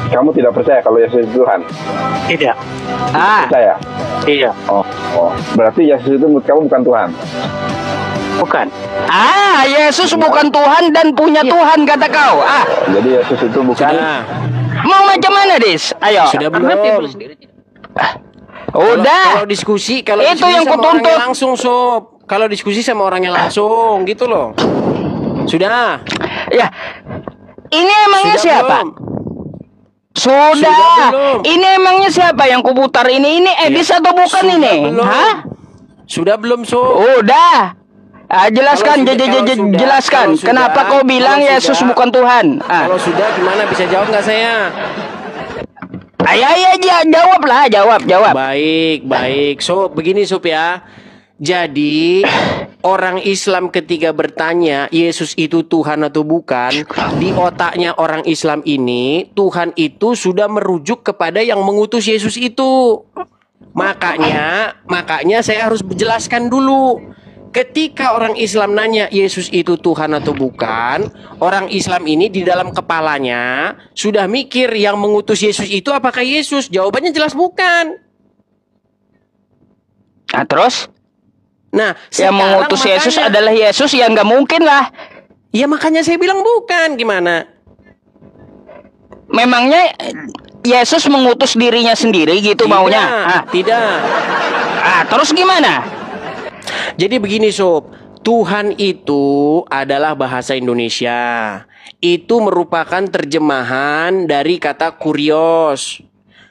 Kamu tidak percaya kalau Yesus itu Tuhan? Tidak. Percaya? Tidak. Oh. Berarti Yesus itu menurut kamu bukan Tuhan? Bukan. Yesus bukan Tuhan dan punya Tuhan kata kau. Jadi Yesus itu bukan. Sudah. Mau macam mana, Dis? Ayo. Sudah belum? Udah. Kalau diskusi, kalau Itu diskusi yang sama kutuntut. orangnya langsung, Sob. Kalau diskusi sama orangnya langsung, gitu loh. Sudah. Ya. Ini emangnya Sudah siapa? belum? Sudah. belum? Ini emangnya siapa yang kuputar ini? Ini Edis atau bukan Sudah ini? belum? Hah? Sudah belum, Sob? Udah. Jelaskan, jelaskan. kalau sudah, Kenapa kau bilang kalau Yesus sudah, bukan Tuhan? Kalau sudah, gimana, bisa jawab nggak saya? Jawab. Baik. Sob, begini, Sob ya. Jadi orang Islam ketika bertanya Yesus itu Tuhan atau bukan, di otaknya orang Islam ini Tuhan itu sudah merujuk kepada yang mengutus Yesus itu. Makanya saya harus menjelaskan dulu. Ketika orang Islam nanya Yesus itu Tuhan atau bukan, orang Islam ini di dalam kepalanya sudah mikir yang mengutus Yesus itu apakah Yesus? Jawabannya jelas bukan. Nah, terus? Nah, Yang mengutus Yesus adalah Yesus, yang nggak mungkin lah. Ya makanya saya bilang bukan. Gimana? Memangnya Yesus mengutus dirinya sendiri gitu maunya? Tidak. Terus gimana? Jadi begini, Sob. Tuhan itu adalah bahasa Indonesia. Itu merupakan terjemahan dari kata kurios.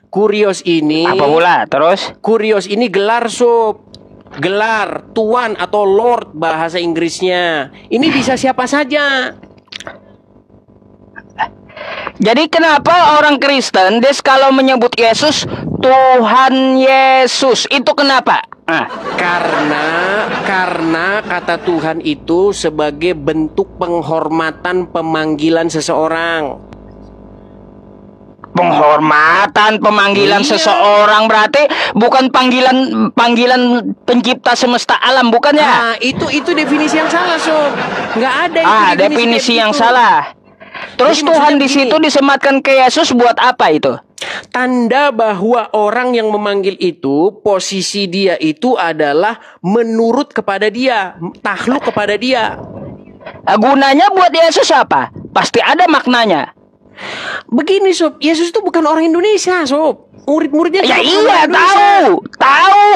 Kurios ini Apa pula? Terus? Kurios ini gelar, Sob. Gelar Tuan atau Lord bahasa Inggrisnya. Ini bisa siapa saja. Jadi kenapa orang Kristen kalau menyebut Yesus Tuhan Yesus? Itu kenapa? Karena kata Tuhan itu sebagai bentuk penghormatan pemanggilan seseorang. Penghormatan pemanggilan seseorang berarti bukan panggilan pencipta semesta alam, bukan ya? Itu definisi yang salah, Sob. Nggak ada itu definisi yang gitu. salah. Terus Jadi Tuhan maksudnya di situ begini, disematkan ke Yesus buat apa itu? tanda bahwa orang yang memanggil itu posisi dia itu adalah menurut kepada dia, takluk kepada dia. Gunanya buat Yesus apa? Pasti ada maknanya. Begini, Sob, Yesus itu bukan orang Indonesia, Sob. Murid-muridnya Ya juga bukan iya, orang Indonesia. tahu.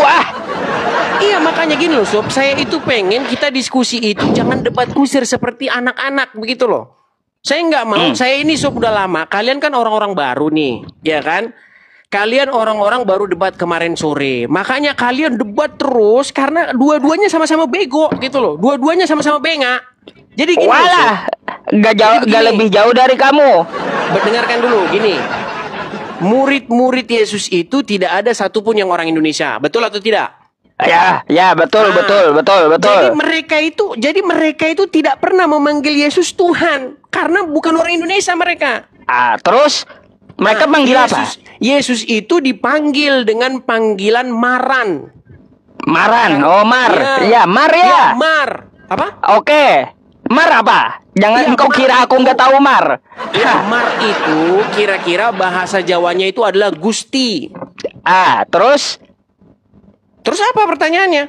Iya, makanya gini loh, Sob. Saya itu pengen kita diskusi itu jangan debat kusir seperti anak-anak begitu loh. Saya nggak mau. Saya ini, Sob, udah lama. Kalian kan orang-orang baru nih, ya kan? Kalian orang-orang baru debat kemarin sore. Makanya kalian debat terus karena dua-duanya sama-sama bego gitu loh. Dua-duanya sama-sama bengak. Jadi gini, Walah, gak lebih jauh dari kamu. Dengarkan dulu, gini. Murid-murid Yesus itu tidak ada satupun yang orang Indonesia. Betul atau tidak? Ya, betul. Jadi mereka itu tidak pernah memanggil Yesus Tuhan karena bukan orang Indonesia mereka. Terus mereka panggil apa? Yesus itu dipanggil dengan panggilan Maran. Maran. Oh, Mar. Ya. Ya, Mar ya. Mar. Apa? Oke. Mar apa? Jangan engkau kira aku nggak tahu Mar. Ya, Mar itu kira-kira bahasa Jawanya itu adalah Gusti. Terus? Terus apa pertanyaannya?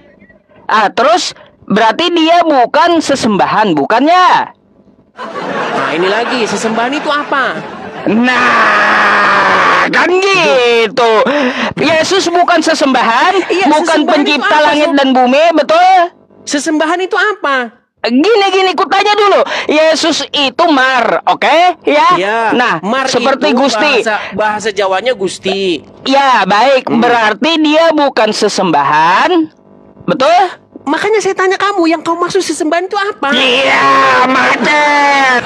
Terus berarti dia bukan sesembahan, bukannya? Nah, ini lagi, sesembahan itu apa? Nah, kan gitu. Yesus bukan sesembahan, bukan pencipta langit dan bumi, betul? Sesembahan itu apa? Gini, kutanya dulu. Yesus itu Mar, oke? Ya. Nah, Mar seperti itu Gusti. Bahasa Jawanya Gusti. Ya, baik. Berarti dia bukan sesembahan, betul? Makanya saya tanya kamu, yang kau maksud sesembahan itu apa? Iya, macet.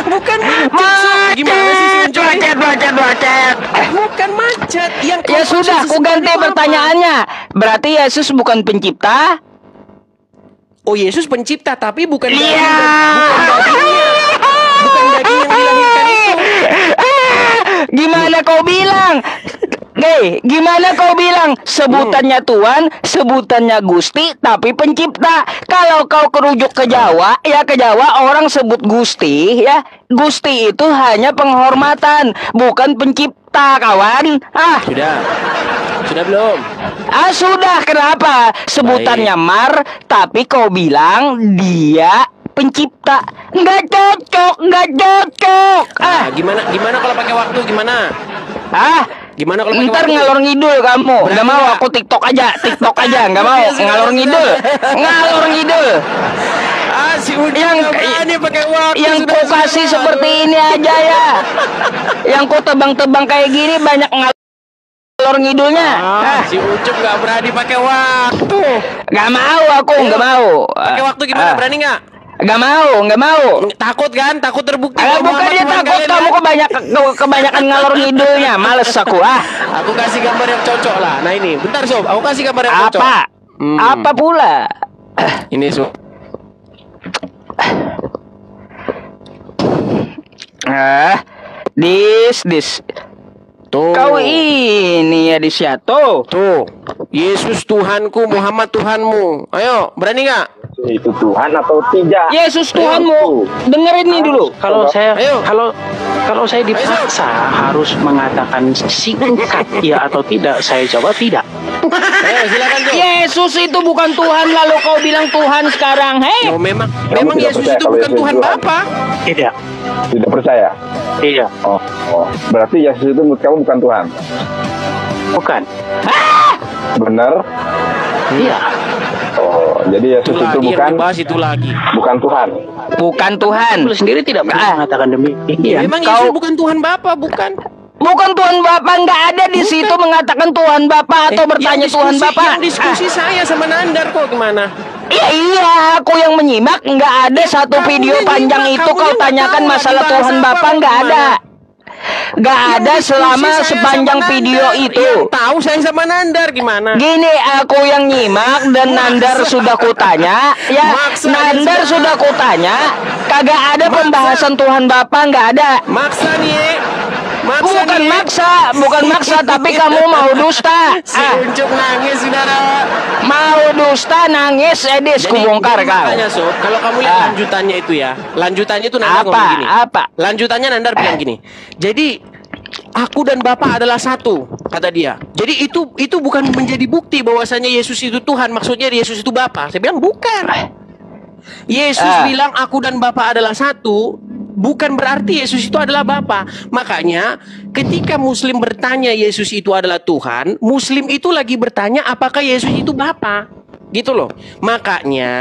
Bukan macet. Gimana sih Macet. Bukan macet. Yang kau Ya maksud sudah, aku sesembahan ganti itu pertanyaannya. Berarti Yesus bukan pencipta? Oh, Yesus pencipta, tapi bukan Iya. dagingnya. Bukan daging yang dilahirkan itu. Gimana kau bilang? Hei, gimana kau bilang sebutannya Tuhan, sebutannya Gusti, tapi pencipta? Kalau kau kerujuk ke Jawa, ya ke Jawa orang sebut Gusti, ya. Gusti itu hanya penghormatan, bukan pencipta, kawan. Sudah belum? Sudah. Kenapa? Sebutannya Mar, tapi kau bilang dia pencipta. Nggak cocok. Gimana kalau pakai waktu gimana? Gimana kalau pakai Ntar waktu? ngalor ngidul kamu. Nggak mau, aku TikTok aja. Nggak mau. Ngalor ngidul. Si Ucup nggak berani pakai waktu. Yang ku kasih seperti ini aja ya. Yang ku tebang-tebang kayak gini banyak ngalor ngidulnya. Si Ucup nggak berani pakai waktu. Nggak mau aku, nggak mau. Pakai waktu gimana? Berani nggak? Nggak mau. Takut kan? Takut terbukti. Bukan dia takut, kamu kebanyakan ngalor ngidulnya. Males aku. Aku kasih gambar yang cocok lah. Nah ini, bentar Sob. Aku kasih gambar yang cocok. Apa pula? Ini Sob. Dis. Tuh. Kau ini ya Tuh. Yesus Tuhanku, Muhammad Tuhanmu. Ayo, berani nggak? Itu Tuhan atau tidak? Yesus Tuhanmu. Dengerin nih dulu. Kalau saya Ayo. kalau saya dipaksa harus mengatakan singkat ya atau tidak, saya jawab tidak. Ayo, silakan Sob. Yesus itu bukan Tuhan, lalu kau bilang Tuhan sekarang. Hei. Oh, memang tidak Yesus percaya itu kalau bukan Yesus Tuhan Tuhan? Bapa. Tidak. Tidak percaya? Iya. Oh. Berarti Yesus itu menurut kamu bukan Tuhan? Bukan. Benar? Iya. Oh, jadi Yesus itu Yang bukan dibahas itu lagi. Tuhan. Bukan Tuhan. Beliau sendiri tidak pernah mengatakan demikian. Memang kau- Yesus bukan Tuhan Bapa, bukan. Bukan Tuhan Bapa, nggak ada di situ mengatakan Tuhan Bapa atau bertanya Tuhan Bapa. Yang diskusi saya sama Nandar kok gimana? Iya, aku yang menyimak, nggak ada satu kamu video yang panjang nyimak, itu kamu kau yang tanyakan tahu masalah lagi Tuhan bahasa Bapa, apa, nggak ada. gimana? Nggak ada Yang selama diskusi saya sepanjang sama video Nandar. itu. Yang tahu saya sama Nandar gimana? Gini, aku yang nyimak dan Nandar sudah kutanya, ya. Maksa Nandar dia sudah kutanya, kagak ada pembahasan Tuhan Bapa, nggak ada. Maksa nih. Bukan maksa, tapi kamu mau dusta. Si Ucup nangis, saudara. Mau dusta, nangis, Edis, kubongkar kau. Makanya Sob, kalau kamu lihat lanjutannya itu ya, lanjutannya itu Nandar ngomong gini. Apa? Lanjutannya Nandar bilang gini. Jadi aku dan Bapa adalah satu, kata dia. Jadi itu bukan menjadi bukti bahwasanya Yesus itu Tuhan. Maksudnya Yesus itu Bapa. Saya bilang bukan. Yesus bilang aku dan Bapa adalah satu, bukan berarti Yesus itu adalah Bapa. Makanya ketika Muslim bertanya Yesus itu adalah Tuhan, Muslim itu lagi bertanya apakah Yesus itu Bapa. Gitu loh. Makanya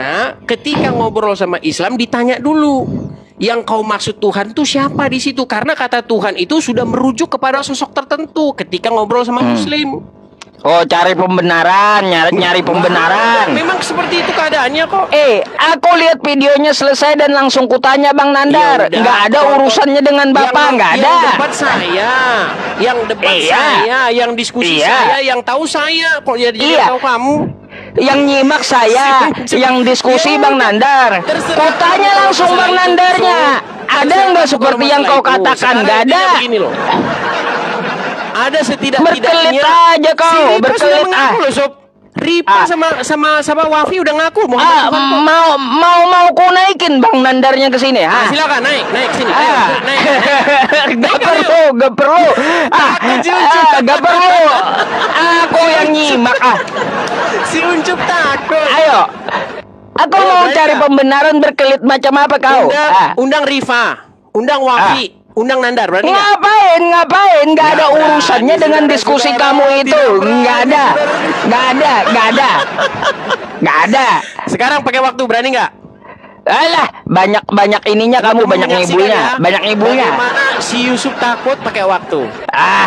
ketika ngobrol sama Islam ditanya dulu, yang kau maksud Tuhan itu siapa di situ? Karena kata Tuhan itu sudah merujuk kepada sosok tertentu ketika ngobrol sama Muslim. Oh, cari pembenaran, nyari pembenaran. Memang seperti itu keadaannya kok. Aku lihat videonya selesai dan langsung kutanya Bang Nandar. Ya udah, Nggak ada urusannya dengan Bapak, nggak ada. Yang debat saya, yang diskusi saya, yang tahu saya. Kok jadi tahu kamu? Yang nyimak saya, yang diskusi Bang Nandar. Kutanya langsung Bang Nandarnya. Ada nggak seperti yang kau katakan? Nggak ada. Begini loh. Ada setidak-tidaknya. Berkelit aja kau, Si Ripa berkelit, sudah mengaku loh, Sob. Ripa sama Wafi udah ngaku Muhammad Tuhan kok. mau ku naikin Bang Nandarnya ke sini. Silakan naik sini. Ayo, naik. Gak perlu. Gak perlu. Aku yang nyimak. Si Uncup takut. Ayo. Aku mau cari pembenaran berkelit macam apa kau? Undang Rifa, undang Wafi, undang Nandar, berarti nggak? Ngapain? Nggak ada urusannya dengan diskusi kamu itu. Nggak ada. Sekarang pakai waktu, berani nggak? Alah, banyak ininya kamu, banyak ngibulnya. Bagaimana si Yusuf takut pakai waktu?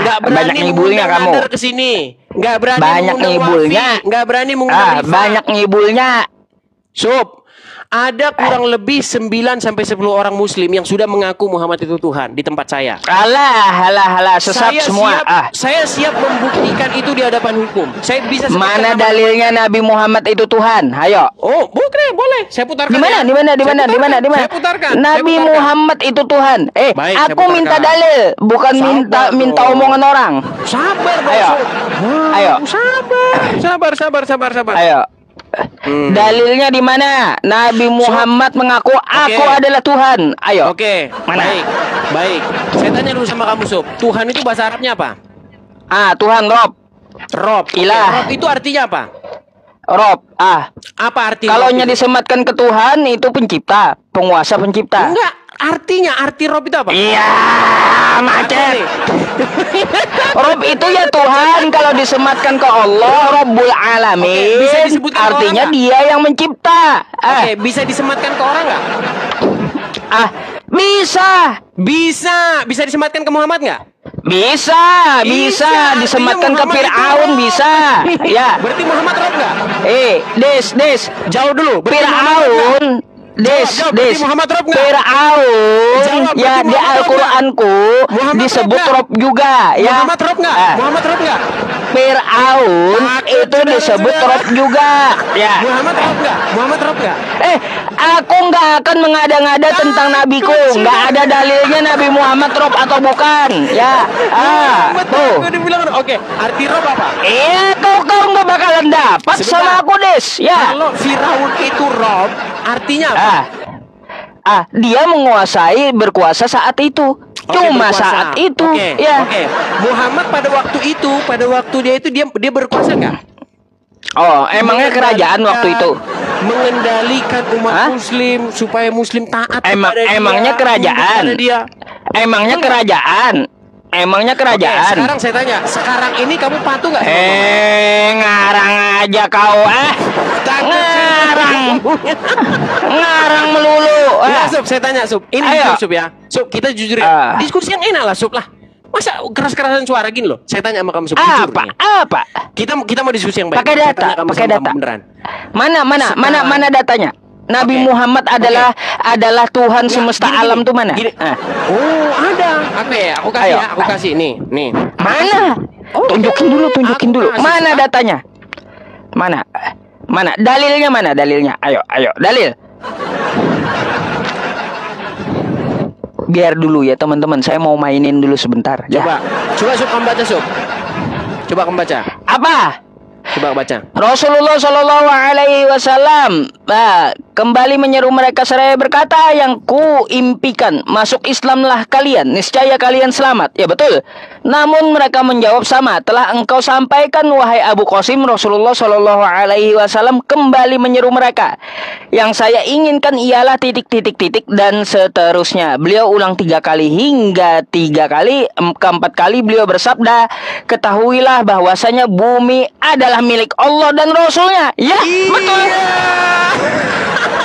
Nggak berani banyak ngibulnya mengundang kamu. Nandar ke sini. Nggak berani Banyak mengundang ngibulnya. Wafi. Nggak berani mengundang Rifa. Banyak ngibulnya. Sup, Ada kurang lebih 9 sampai 10 orang muslim yang sudah mengaku Muhammad itu Tuhan di tempat saya. Alah, sesat semua. Saya siap membuktikan itu di hadapan hukum. Saya bisa sebutkan Mana nama- dalilnya Nabi Muhammad itu Tuhan? Ayo. Oh, boleh. Saya putarkan. Di mana? Saya putarkan. Nabi Muhammad itu Tuhan. Baik, saya Aku putarkan. minta dalil, bukan Sabar minta dong. omongan orang. Sabar dong. Ayo. Ayo. Sabar. Ayo. Dalilnya di mana? Nabi Muhammad mengaku aku adalah Tuhan. Ayo. Oke. Mana? Baik. Saya tanya dulu sama kamu, Sob. Tuhan itu bahasa Arabnya apa? Tuhan Rob. Rob. Ilah. Rob itu artinya apa? Rob. Apa arti Kalau Rob itu? disematkan ke Tuhan itu pencipta, penguasa pencipta. Enggak. Arti Rob itu apa? Iya, macet. nih? Rob itu ya Tuhan, kalau disematkan ke Allah, Rabbul Alamin. Oke, bisa disebutkan ke artinya orang nggak? Dia yang mencipta. Oke, bisa disematkan ke orang nggak? Bisa. Bisa disematkan ke Muhammad nggak? Bisa Bisa, disematkan ke artinya Muhammad Fir'aun itu Rob. bisa. Ya. Berarti Muhammad Rob nggak? Des. Jauh dulu. Berarti Muhammad Rob nggak? Fir'aun. Jawab, berarti Muhammad Rob nggak? Fir'aun. Jawab, Ya berarti di Muhammad Rob Al-Qur'anku Muhammad disebut Rob nggak? Rob juga ya. Muhammad Rob nggak? Muhammad Rob nggak? Fir'aun Takut, itu disebut saudara-saudara. Rob juga ya. Muhammad Rob nggak? Aku nggak akan mengada-ngada tentang nabiku. Nggak ada dalilnya Nabi Muhammad Rob atau bukan ya. Tuh. Gue dibilang oke. Arti Rob apa? Kau nggak bakalan dapat Sebentar. sama aku Des ya. Kalau Firaun itu Rob, artinya apa? Dia menguasai berkuasa saat itu. Oke, Cuma berkuasa. saat itu Oke, ya. Oke. Muhammad pada waktu dia berkuasa nggak? Oh, emangnya kerajaan waktu itu? Mengendalikan umat Hah? muslim supaya muslim taat Emangnya kerajaan? tunduk kepada dia. Emangnya Betul nggak? kerajaan? Emangnya kerajaan? Oke, sekarang saya tanya, sekarang ini kamu patuh nggak sama Muhammad? Ngarang aja kau Ngarang melulu Ya, Sub, saya tanya, Sub. Ini Ayo. jujur, Sub ya. Sub, kita jujur ya. Ah. Diskusi yang enak lah, Sub lah. Masa keras-kerasan suara gini loh? Saya tanya sama kamu, Sub. Jujur nih. Apa? Kita mau diskusi yang baik. Pakai Saya data, tanya kamu pakai sama data. kamu beneran. Mana datanya? Nabi Oke. Muhammad adalah Tuhan semesta Gini, alam gini. tuh mana? Gini. Oh, ada. Aku kasih Ayo. ya, aku kasih nih. Mana? Tunjukin dulu. Aku kasih, Mana Pak. datanya? Mana? Dalilnya mana? Ayo, dalil. Biar dulu ya teman-teman, saya mau mainin dulu sebentar. Coba Sub, kamu baca, Sub. Coba kamu baca. Apa? Coba baca. Rasulullah Shallallahu Alaihi Wasallam kembali menyeru mereka seraya berkata, yang ku impikan masuk Islamlah kalian, niscaya kalian selamat. Ya betul. Namun mereka menjawab sama. Telah engkau sampaikan wahai Abu Qasim. Rasulullah Shallallahu Alaihi Wasallam kembali menyeru mereka. Yang saya inginkan ialah titik dan seterusnya. Beliau ulang 3 kali hingga 3 kali. Keempat kali beliau bersabda, ketahuilah bahwasanya bumi adalah milik Allah dan Rasulnya. Ya, betul.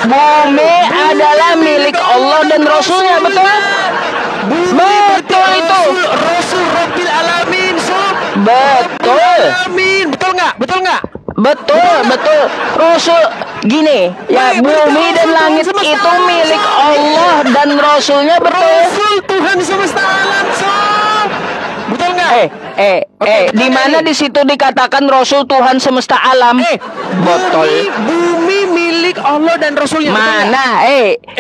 Bumi adalah milik Allah dan Rasulnya, betul? Betul itu. Rasul Rabbil Alamin, Sub. Betul. Alamin. Betul nggak? Betul. Rasul gini, ya bumi dan langit itu milik Allah dan Rasulnya, betul. Rasul Tuhan semesta alam, Sub. Betul nggak? Di mana di situ dikatakan Rasul Tuhan semesta alam? Betul. Bumi milik Allah dan Rasulnya. betul nggak? Mana?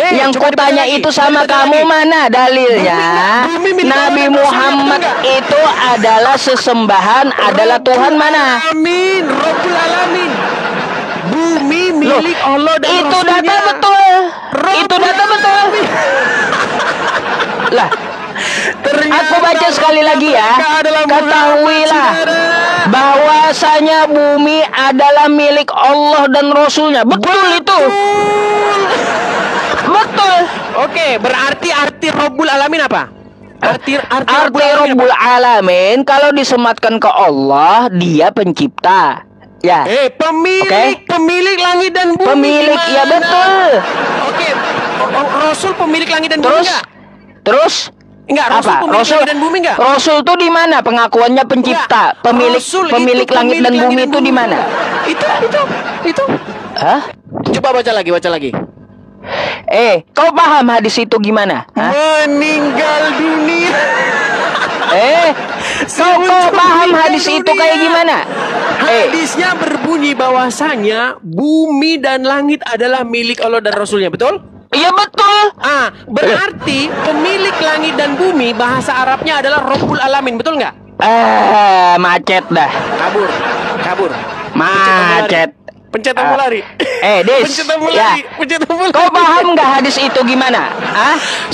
Yang coba kutanya dibaca lagi. itu sama Coba kamu lagi. mana dalilnya? Bumi milik Allah Nabi dan Rasulnya, Muhammad betul nggak? itu adalah sesembahan, adalah Tuhan mana? Amin, Rabbul Alamin. Bumi milik Allah dan Itu Rasulnya. data betul. Itu data betul. Lah, aku baca sekali lagi ya. Ketahuilah bahwasanya bumi adalah milik Allah dan Rasulnya. Betul itu. Betul. Oke, berarti arti Rabbul Alamin apa? Arti Arti Rabbul Alamin kalau disematkan ke Allah, dia pencipta. Ya. Pemilik langit dan bumi. Pemilik, gimana? ya betul. Oke, Rasul pemilik langit dan bumi enggak? Terus Enggak, Rasul apa? pemilik langit dan bumi enggak? Rasul itu di mana pengakuannya pencipta? Enggak. Pemilik Rasul pemilik itu langit dan pemilik bumi langit itu di mana? Itu. Hah? Coba baca lagi. Kau paham hadis itu gimana? Hah? Meninggal dunia. Kau paham hadis itu kayak gimana? Hadisnya berbunyi bahwasanya bumi dan langit adalah milik Allah dan Rasulnya, betul? Iya betul. Berarti pemilik langit dan bumi bahasa Arabnya adalah Rabbul Alamin, betul nggak? Macet dah. Kabur. Macet. Pencet tombol lari. Des. Pencet tombol Ya. lari. Pencet tombol Kau lari. paham nggak hadis itu gimana?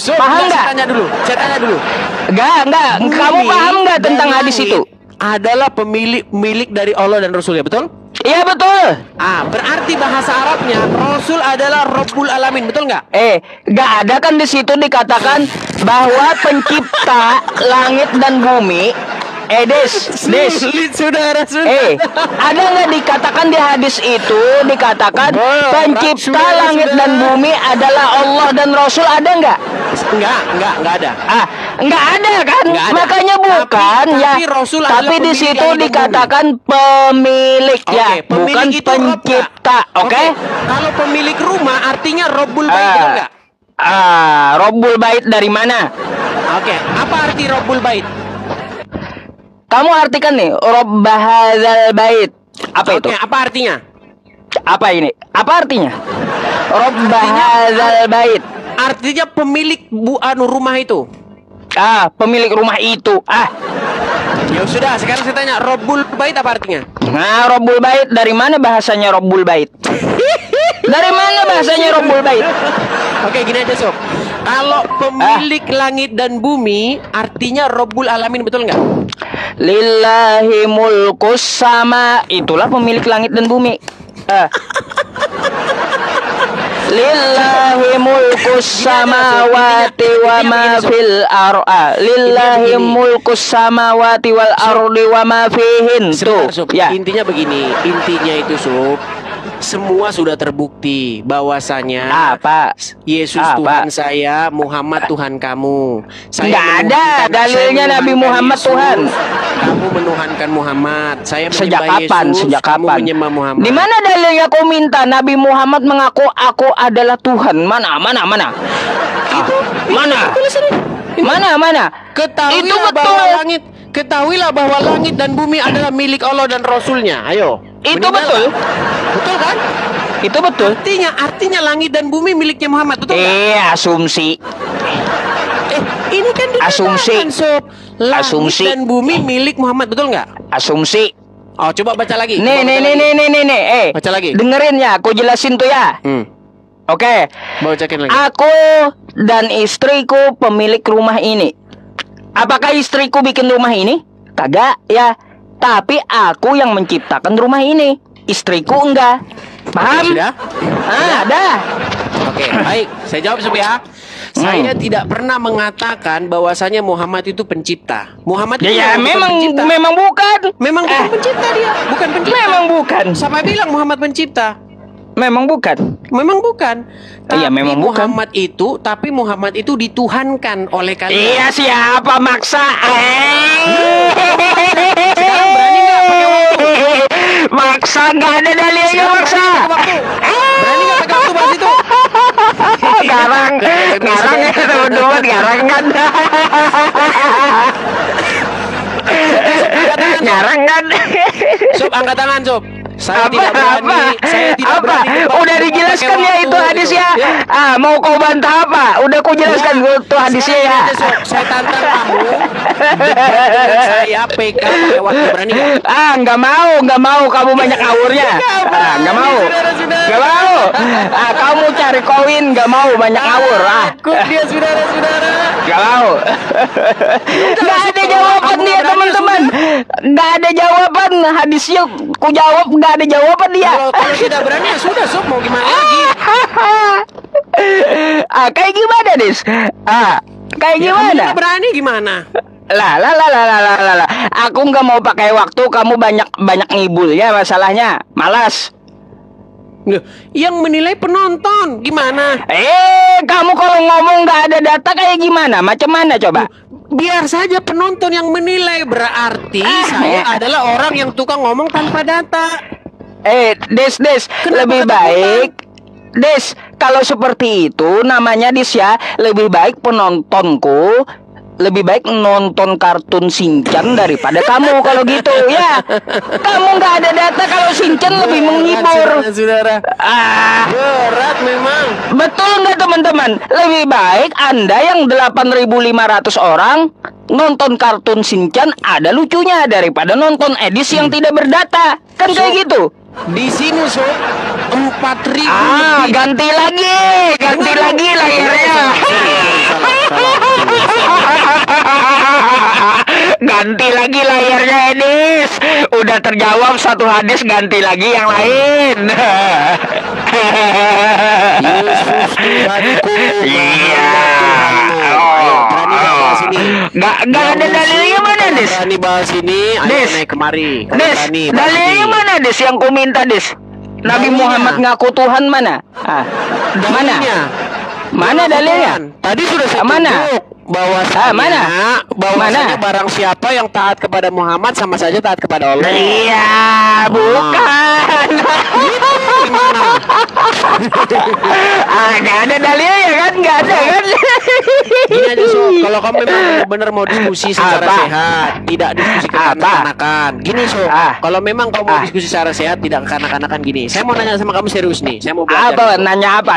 Paham nggak? Saya tanya dulu. Nggak. Kamu Bumi paham nggak dan tentang hadis langit itu? Adalah milik dari Allah dan Rasulnya, betul? Iya betul. Berarti bahasa Arabnya Rasul adalah Rabbul Alamin, betul nggak? Nggak ada kan di situ dikatakan bahwa pencipta langit dan bumi. Des. Sulit, saudara. Ada nggak dikatakan di hadis itu dikatakan pencipta sudah, langit sudah. dan bumi adalah Allah dan Rasul, ada nggak? Enggak ada. Nggak ada kan? Nggak ada. Makanya bukan Tapi Rasul adalah Tapi di pemilik situ langit dan dikatakan pemilik ya, Oke, bukan pemilik itu Rabb, pencipta. nggak? Oke? Kalau pemilik rumah artinya Rabbul Bait, betul nggak? Robbul Bait dari mana? Oke, apa arti Rabbul Bait? Kamu artikan nih, Robb hadzal bait. Apa itu? Oke, apa artinya? Apa ini? Apa artinya? Robb hadzal bait. Artinya pemilik rumah itu. Pemilik rumah itu. Ya sudah, sekarang saya tanya, Rabbul Bait apa artinya? Robbul Bait dari mana bahasanya Robbul Bait? Dari mana bahasanya Robbul Bait? Oke, gini aja Sob. Kalau pemilik langit dan bumi artinya Rabbul Alamin, betul nggak? Lillahi mulkus sama, itulah pemilik langit dan bumi. Lillahi mulkus samawati wa ma fil ardi. Lillahi mulkus samawati wal ardi wa ma fihin. Sebentar, Tuh, Sob. ya. Intinya begini, intinya itu Sob, semua sudah terbukti bahwasanya Apa? Yesus Apa? Tuhan saya, Muhammad Tuhan kamu. Nggak ada dalilnya Nabi menuhankan Muhammad Yesus, Tuhan. Kamu menuhankan Muhammad. Saya Sejak menyembah kapan? Yesus, Sejak kamu kapan? menyembah Muhammad. Di mana dalilnya kau minta Nabi Muhammad mengaku aku adalah Tuhan? Mana? Mana? Itu betul. Ketahuilah bahwa langit dan bumi adalah milik Allah dan Rasulnya. Ayo. Itu meninggallah. betul. Betul kan? Itu betul. Artinya langit dan bumi miliknya Muhammad, betul nggak? Asumsi. Ini kan Asumsi. dikatakan, Sob. Langit Asumsi. dan bumi milik Muhammad, betul nggak? Asumsi. Oh, coba baca lagi. Nih. Baca lagi. Dengerin ya, aku jelasin tuh ya. Oke. Bacakin lagi. Aku dan istriku pemilik rumah ini. Apakah istriku bikin rumah ini? Kagak ya. Tapi aku yang menciptakan rumah ini. Istriku enggak. Paham? Sudah? Ada. Oke, baik. Saya jawab Sob ya. Saya tidak pernah mengatakan bahwasanya Muhammad itu pencipta. Muhammad itu Ya, bukan memang pencipta. bukan. Memang bukan pencipta dia. Bukan pencipta. Memang bukan. Siapa bilang Muhammad pencipta? Memang bukan. Memang bukan. Iya, memang bukan. Tapi Muhammad itu dituhankan oleh kalian. Iya, siapa maksa? Sekarang berani nggak pakai waktu? Maksa, nggak ada dalilnya Sekarang maksa. Berani nggak pakai waktu bahas itu? Garang itu teman-teman, garang kan? Garang kan? Sob, angkat tangan, Sob. Saya Apa? tidak berani. Udah dijelaskan ya itu hadisnya. Mau kau bantah apa? Udah kau jelaskan itu hadisnya ya. Sekarang aja, Sob. Saya tantang kamu. Debat dengan saya PK pakai waktu, berani nggak? Nggak mau kamu banyak ngawurnya. Nggak mau. Kamu cari koin, nggak mau banyak ngawur. Takut dia, saudara-saudara. Nggak mau. Nggak ada jawaban dia, teman-teman. Nggak ada jawaban hadisnya. Ku jawab, nggak ada jawaban dia. Kalau tidak berani ya sudah, Sob, mau gimana lagi? Kayak gimana, Dis? Kayak Ya, kamu gimana? tidak berani gimana? Lah. Aku nggak mau pakai waktu, kamu banyak ngibul ya masalahnya. Malas. Loh, yang menilai penonton gimana? Kamu kalau ngomong nggak ada data kayak gimana? Macam mana coba? Biar saja penonton yang menilai. Berarti saya adalah orang yang tukang ngomong tanpa data. Des, Kenapa lebih ketakutan? baik. Des, kalau seperti itu namanya Dis ya, lebih baik penontonku lebih baik nonton kartun Shinchan daripada kamu kalau gitu ya. Kamu nggak ada data kalau Shinchan lebih menghibur. Saudara. Berat memang. Betul nggak teman-teman? Lebih baik Anda yang 8.500 orang nonton kartun Shinchan ada lucunya daripada nonton Edis yang tidak berdata. Kan kayak gitu. Di sini Sob 4.000 lebih. Ganti lagi layarnya. Ganti lagi layarnya Edis. Udah terjawab satu hadis, ganti lagi yang lain. Yesus Tuhanku. Iya. Ayo, berani nggak bahas ini? Nggak ada dalilnya mana Dis? Berani bahas ini, ayo Dis. naik kemari. Kalau Dis, berani, bahas dalilnya ini. mana Dis yang ku minta Dis? Nabi Dalilnya. Muhammad ngaku Tuhan mana? Mana? Dalilnya. Mana dalilnya? Tadi sudah saya Mana? tunjuk bahwasanya Mana? barang siapa yang taat kepada Muhammad sama saja taat kepada Allah. Iya, bukan. Ada dalilnya kan? Nggak ada kan? Gini aja Sob, kalau kamu memang benar-benar mau diskusi secara Apa? sehat, tidak diskusi kekanak-kanakan. Gini Sob, kalau memang kamu mau diskusi secara sehat, tidak kekanak-kanakan gini. Saya mau nanya sama kamu serius nih, saya mau belajar. Apa?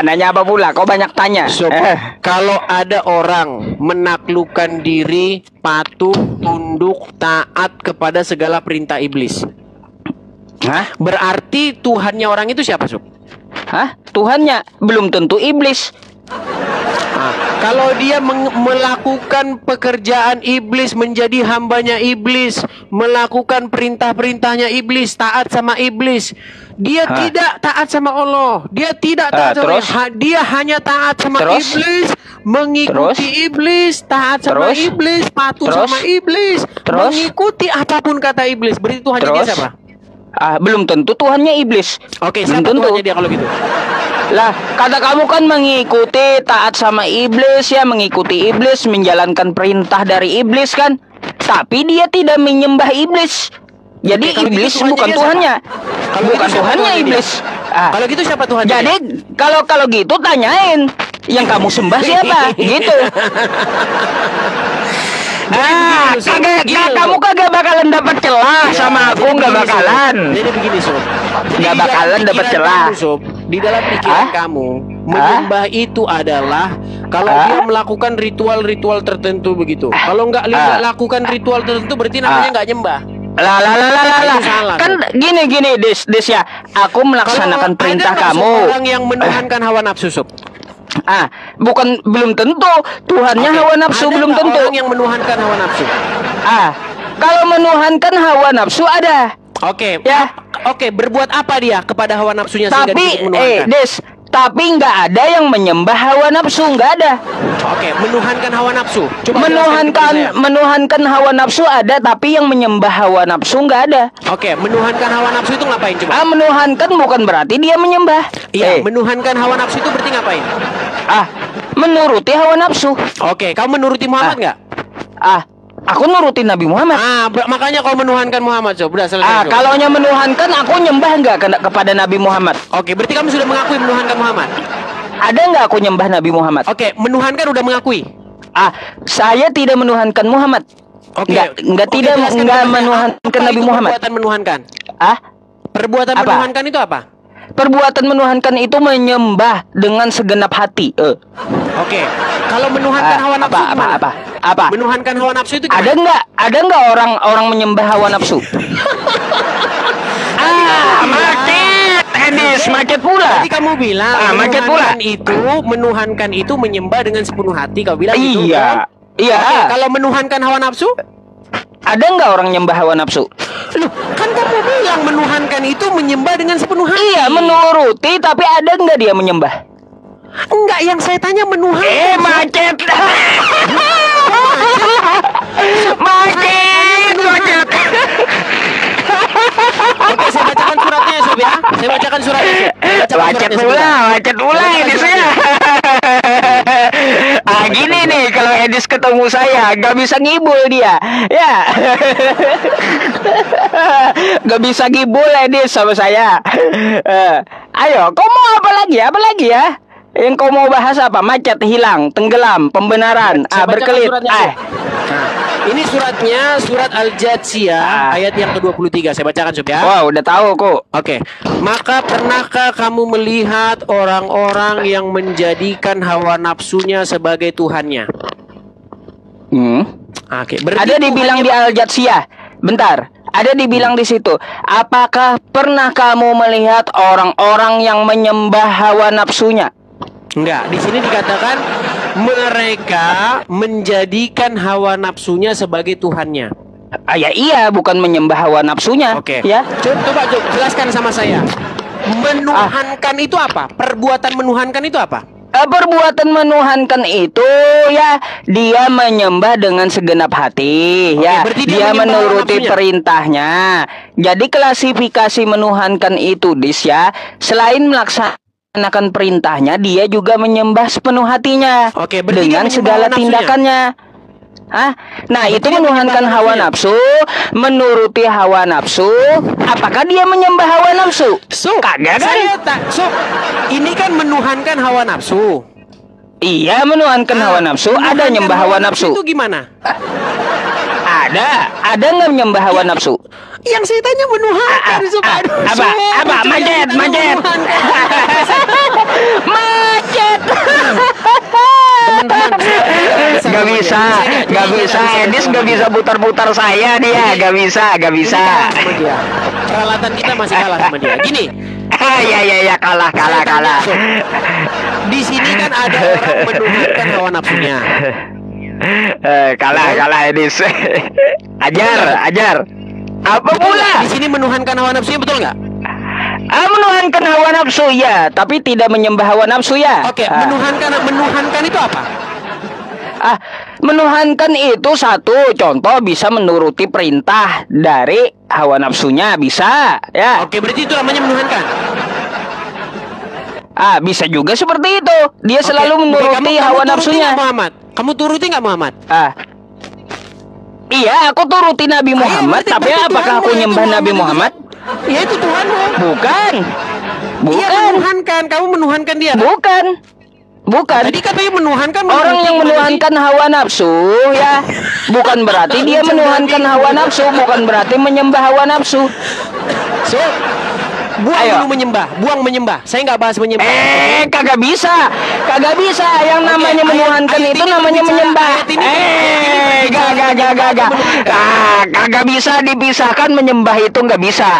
Nanya apa pula? Kau banyak tanya. Sob, kalau ada orang menaklukkan diri, patuh, tunduk, taat kepada segala perintah iblis, Hah? berarti Tuhannya orang itu siapa Sob? Hah? Tuhannya belum tentu iblis. Kalau dia melakukan pekerjaan iblis, menjadi hambanya iblis, melakukan perintah-perintahnya iblis, taat sama iblis, dia tidak taat sama Allah. Dia tidak taat sama dia hanya taat sama iblis, mengikuti iblis, taat sama iblis, patuh sama iblis, mengikuti apapun kata iblis. Berarti Tuhannya dia siapa? Belum tentu Tuhannya iblis. Oke, belum siapa tentu. Tuhannya dia kalau gitu? Lah, kata kamu kan mengikuti, taat sama iblis ya, mengikuti iblis, menjalankan perintah dari iblis kan. Tapi dia tidak menyembah iblis. Jadi Oke, iblis gitu bukan Tuhannya. Bukan Tuhannya iblis. Kalau gitu siapa Tuhannya? Jadi kalau gitu tanyain yang kamu sembah siapa? Gitu. Kamu kagak bakalan dapat celah sama aku, nggak bakalan. Jadi begini Sob, nggak bakalan dapat celah. Di dalam pikiran kamu, menyembah itu adalah kalau dia melakukan ritual-ritual tertentu begitu. Kalau nggak lakukan ritual tertentu berarti namanya nggak nyembah. Lah. Kan gini Des ya. Aku melaksanakan perintah kamu. Orang yang menuhankan hawa nafsu Sob. Belum tentu Tuhannya hawa nafsu, belum tentu. Orang yang menuhankan hawa nafsu. Kalau menuhankan hawa nafsu ada. Oke. Ya. Oke, berbuat apa dia kepada hawa nafsunya sehingga disebut menuhankan? Des, tapi nggak ada yang menyembah hawa nafsu, nggak ada. Oke, menuhankan hawa nafsu. Coba menuhankan hawa nafsu ada, tapi yang menyembah hawa nafsu nggak ada. Oke, menuhankan hawa nafsu itu ngapain coba? Menuhankan bukan berarti dia menyembah. Iya, menuhankan hawa nafsu itu berarti ngapain? Menuruti hawa nafsu. Oke, kamu menuruti Muhammad nggak? Aku nurutin Nabi Muhammad. Makanya kau menuhankan Muhammad, Sob. Udah selesai. Kalaunya menuhankan, aku nyembah nggak kepada Nabi Muhammad? Oke, berarti kamu sudah mengakui menuhankan Muhammad. Ada nggak aku nyembah Nabi Muhammad? Oke, menuhankan udah mengakui. Saya tidak menuhankan Muhammad. Oke, tidak menuhankan Nabi Muhammad. Perbuatan menuhankan. Perbuatan Apa? menuhankan itu apa? Perbuatan menuhankan itu menyembah dengan segenap hati. Oke, kalau menuhankan hawa nafsu gimana? Apa? Menuhankan hawa nafsu itu gimana? Ada nggak orang menyembah hawa nafsu? Macet pula. Tadi kamu bilang menuhankan itu menyembah dengan sepenuh hati. Kau bilang gitu kan? Iya. Oke, kalau menuhankan hawa nafsu? Ada nggak orang nyembah hawa nafsu? Loh, kan kamu bilang menuhankan itu menyembah dengan sepenuh hati. Iya, menuruti, tapi ada nggak dia menyembah? Enggak, yang saya tanya menuhankan. Macet. Macet. Oke, saya bacakan suratnya ya, Sob ya. Saya bacakan suratnya. Macet pula Edis ya. Gini nih, kalau Edis ketemu saya gak bisa ngibul dia. Ya. Gak bisa ngibul Edis sama saya. Ayo, kau mau apa lagi ya? Yang kau mau bahas apa? Macet, hilang, tenggelam, pembenaran, Saya bacakan berkelit. suratnya, Sob. Nah, ini suratnya surat Al-Jatsiyah ayat yang ke-23. Saya bacakan, Sob, ya. Wah, udah tahu kok. Oke. Maka pernahkah kamu melihat orang-orang yang menjadikan hawa nafsunya sebagai Tuhannya? Oke, berarti Ada dibilang di Tuhannya- Al-Jatsiyah. Bentar, ada dibilang di situ. Apakah pernah kamu melihat orang-orang yang menyembah hawa nafsunya? Enggak, di sini dikatakan mereka menjadikan hawa nafsunya sebagai Tuhannya. Ya iya, bukan menyembah hawa nafsunya. Oke. Ya. Coba jelaskan sama saya. Menuhankan itu apa? Perbuatan menuhankan itu apa? Perbuatan menuhankan itu ya dia menyembah dengan segenap hati. Oke, Ya, berarti dia dia menyembah hawa menuruti nafsunya. perintahnya. Jadi klasifikasi menuhankan itu ya, selain melaksanakan perintahnya, dia juga menyembah sepenuh hatinya Oke, berarti dia dengan menyembah segala hawa nafsunya. tindakannya. Nah, Berarti itu dia menuhankan menyembah hawa nafsunya. nafsu, menuruti hawa nafsu. Apakah dia menyembah hawa nafsu? Kagak kan? Saya tak, ini kan menuhankan hawa nafsu. Iya, menuhankan hawa nafsu. Ada Menuhankan nyembah hawa nafsu. itu gimana? Ada nggak menyembah hawa nafsu? Yang saya tanya menuhankan, Sob. Aduh, Apa? Sob, Apa? lucu Macet, yang kita macet. menuhankan. Macet. Teman-teman, Gak bisa, gak bisa. Edis gak bisa putar-putar saya dia. Gak bisa, gak bisa. Kalah sama dia. Peralatan kita masih kalah sama dia. Gini, Ya, kalah. saya tanya, Sob. Di sini kan ada orang menuhankan hawa nafsunya. Kalah Edis. Ajar. Apa Betul nggak? pula? Di sini menuhankan hawa nafsunya, betul nggak? Menuhankan hawa nafsu ya, tapi tidak menyembah hawa nafsu ya. Oke, menuhankan itu apa? Menuhankan itu satu contoh bisa menuruti perintah dari hawa nafsunya bisa ya. Oke, berarti itu namanya menuhankan. Bisa juga seperti itu. Dia Oke, selalu menuruti kamu hawa turuti nafsunya. nggak, Muhammad? Kamu turuti nggak, Muhammad? Iya, aku turuti Nabi Muhammad, berarti- tapi berarti apakah Tuhanmu aku itu nyembah Nabi itu. Muhammad? Ya itu Tuhanmu. Bukan. Iya, menuhankan. Kamu menuhankan dia. Bukan. Tadi katanya menuhankan. Orang yang menuhankan hawa nafsu ya, bukan berarti dia menuhankan hawa nafsu, bukan berarti menyembah hawa nafsu. So, buang Ayo. dulu buang menyembah. Saya nggak bahas menyembah. Kagak bisa. Yang namanya ayat- menuhankan ayat itu ini namanya berbicara- menyembah. ayat ini berbicara Gak. Kagak bisa dipisahkan menyembah itu nggak bisa.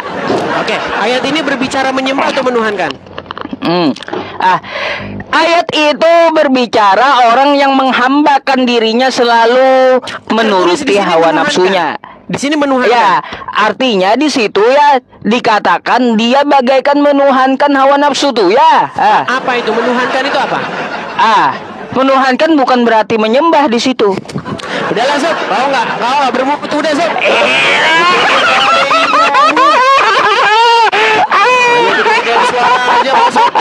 Oke, ayat ini berbicara menyembah atau menuhankan? Ayat itu berbicara orang yang menghambakan dirinya selalu Terus di menuruti sini hawa menuhankan. nafsunya. Di sini menuhankan. Ya, artinya di situ ya dikatakan dia bagaikan menuhankan hawa nafsu tuh ya. Apa itu menuhankan itu apa? Menuhankan bukan berarti menyembah di situ. Udah lah, Sob. Kau nggak bermutu udah, Sob. Ayo kita ganti suara aja, Sob.